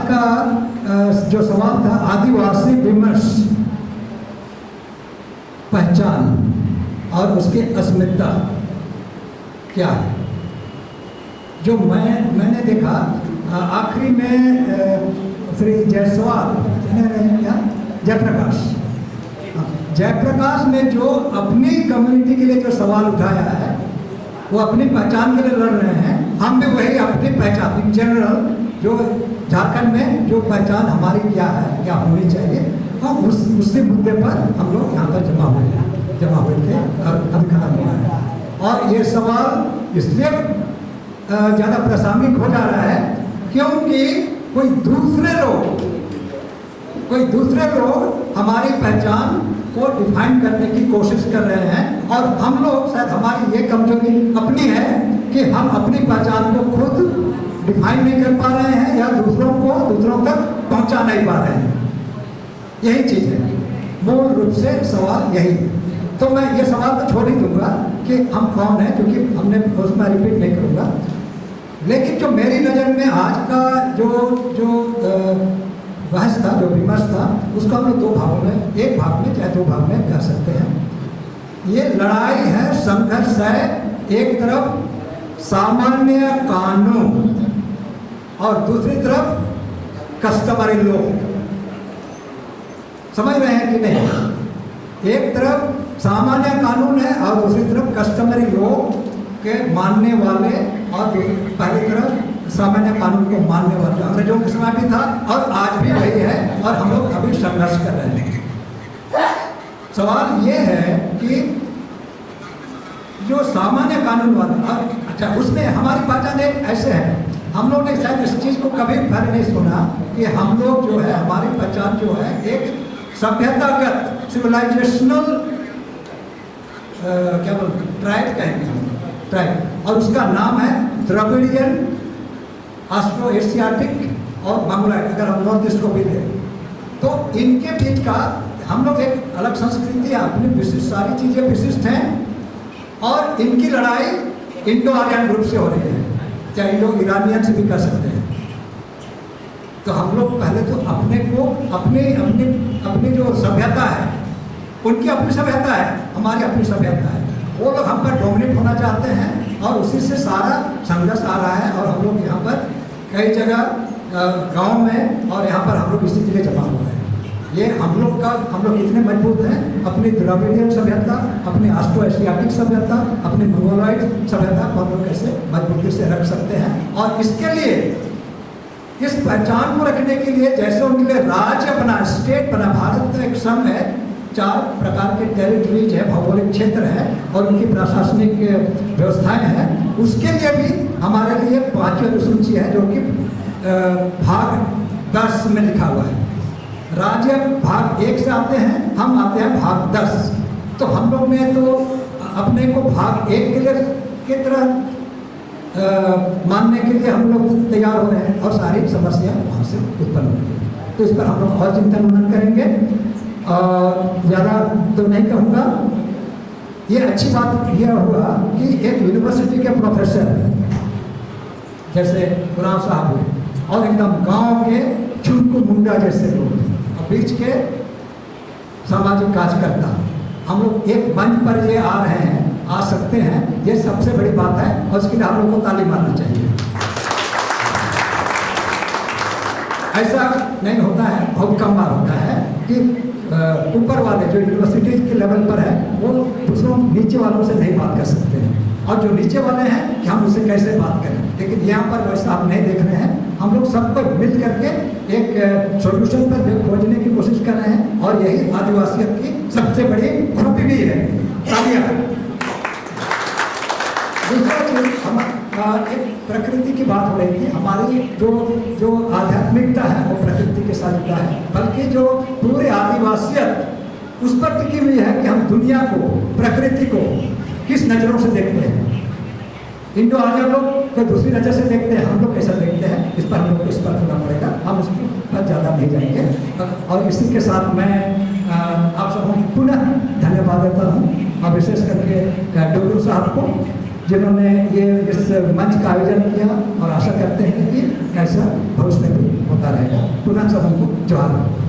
का जो सवाल था, आदिवासी विमर्श, पहचान और उसकी अस्मिता क्या है। जो मैंने देखा आखिरी में श्री जायसवाल जयप्रकाश ने जो अपनी कम्युनिटी के लिए जो सवाल उठाया है, वो अपनी पहचान के लिए लड़ रहे हैं। हम भी वही अपनी पहचान इन जनरल, जो झारखंड में जो पहचान हमारी क्या है, क्या होनी चाहिए, हम उसी मुद्दे पर हम लोग यहाँ पर जमा हुए थे और अभी खत्म हुआ है। और ये सवाल इसलिए ज़्यादा प्रासंगिक हो जा रहा है क्योंकि कोई दूसरे लोग हमारी पहचान को डिफाइन करने की कोशिश कर रहे हैं, और हम लोग शायद, हमारी ये कमजोरी अपनी है कि हम अपनी पहचान को खुद डिफाइन नहीं कर पा रहे हैं या दूसरों तक पहुंचा नहीं पा रहे हैं। यही चीज़ है, मूल रूप से सवाल यही है। तो मैं ये सवाल तो छोड़ ही दूंगा कि हम कौन हैं, क्योंकि हमने उसमें रिपीट नहीं करूँगा। लेकिन जो मेरी नज़र में आज का जो बहस था, जो विमर्श था, उसको हम लोग दो भागों में, एक भाग में चाहे दो भाग में कर सकते हैं। ये लड़ाई है, संघर्ष है, एक तरफ सामान्य कानून और दूसरी तरफ कस्टमरी लॉ। समझ रहे हैं कि नहीं? एक तरफ सामान्य कानून है और दूसरी तरफ कस्टमरी लॉ के मानने वाले, और पहली तरफ सामान्य कानून को मानने वाले। अंग्रेजों के समय भी था और आज भी वही है, और हम लोग अभी संघर्ष कर रहे हैं। सवाल ये है कि जो सामान्य कानून वाले, और अच्छा, उसमें हमारी पहचान एक ऐसे है, हम लोग ने शायद इस चीज़ को कभी पहले नहीं सुना कि हम लोग जो है, हमारी पहचान जो है एक सभ्यतागत सिविलाइजेशनल क्या बोलते हैं, ट्राइब कहेंगे हम, ट्राइब, और उसका नाम है द्रविडियन, ऑस्ट्रो एशियाटिक और मंगोलाइट। अगर हम नॉर्थ ईस्ट को भी लें तो इनके बीच का हम लोग एक अलग संस्कृति है, अपनी विशिष्ट, सारी चीज़ें विशिष्ट हैं, और इनकी लड़ाई इंडो आर्यन ग्रुप से हो रही है, चाहे इंडो ईरानियन से भी कर सकते हैं। तो हम लोग पहले तो अपने को, अपनी जो सभ्यता है, उनकी अपनी सभ्यता है, हमारी अपनी सभ्यता है, वो लोग हम पर डोमिनेट होना चाहते हैं, और उसी से सारा संघर्ष आ रहा है। और हम लोग यहाँ पर कई जगह गांव में, और यहाँ पर हम लोग इसी के लिए जमा हुए हैं। ये हम लोग कितने मजबूत हैं, अपनी द्रविडियन सभ्यता, अपनी ऑस्ट्रो एशियाटिक सभ्यता, अपनी मंगोलाइट सभ्यता को हम लोग कैसे मजबूती से रख सकते हैं। और इसके लिए, इस पहचान को रखने के लिए, जैसे उनके लिए राज्य बना, स्टेट बना, भारत एक संघ है, 4 प्रकार के टेरिटरीज है, भौगोलिक क्षेत्र है, और उनकी प्रशासनिक व्यवस्थाएं हैं। उसके लिए भी हमारे लिए 5वीं अनुसूची है, जो कि भाग 10 में लिखा हुआ है। राज्य भाग 1 से आते हैं, हम आते हैं भाग 10। तो हम लोग ने तो अपने को भाग 1 के तरह मानने के लिए हम लोग तैयार हो रहे हैं, और सारी समस्या वहाँ से उत्पन्न हो रही है। तो इस पर हम लोग और चिंतन मनन करेंगे, और ज़्यादा तो नहीं कहूँगा। ये अच्छी बात यह हुआ कि एक यूनिवर्सिटी के प्रोफेसर जैसे गुलाम साहब हुए, और एकदम गांव के चुनकू मुंडा जैसे लोग, और बीच के सामाजिक कार्यकर्ता, हम लोग एक मंच पर ये आ रहे हैं, आ सकते हैं, ये सबसे बड़ी बात है, और उसके लिए हम लोग को ताली मारना चाहिए। ऐसा नहीं होता है, बहुत कम बार होता है कि ऊपर वाले जो यूनिवर्सिटी के लेवल पर है, वो दूसरों नीचे वालों से नहीं बात कर सकते हैं, और जो नीचे वाले हैं कि हम उससे कैसे बात करें। लेकिन यहाँ पर वैसा आप नहीं देख रहे हैं, हम लोग सबको मिल करके एक सॉल्यूशन पर खोजने की कोशिश कर रहे हैं, और यही आदिवासियत की सबसे बड़ी खूबी भी है। दूसरा चीज, हम एक प्रकृति की बात हो रही थी, हमारी जो आध्यात्मिकता है वो प्रकृति के साथ जुड़ा है, बल्कि जो पूरे आदिवासियत उस पर टिकी हुई है कि हम दुनिया को, प्रकृति को किस नज़रों से देखते हैं। इंडो आर्यन लोग को दूसरी नज़र से देखते हैं, हम लोग कैसा देखते हैं, इस पर हम लोग को इस पर करना पड़ेगा, हम उस पर ज़्यादा नहीं जाएंगे। और इसी के साथ मैं आप सबको पुनः धन्यवाद देता हूँ, और विशेष करके डॉक्टर साहब को, जिन्होंने ये इस मंच का आयोजन किया, और आशा करते हैं कि ऐसा भविष्य में भी होता रहेगा। ज्वार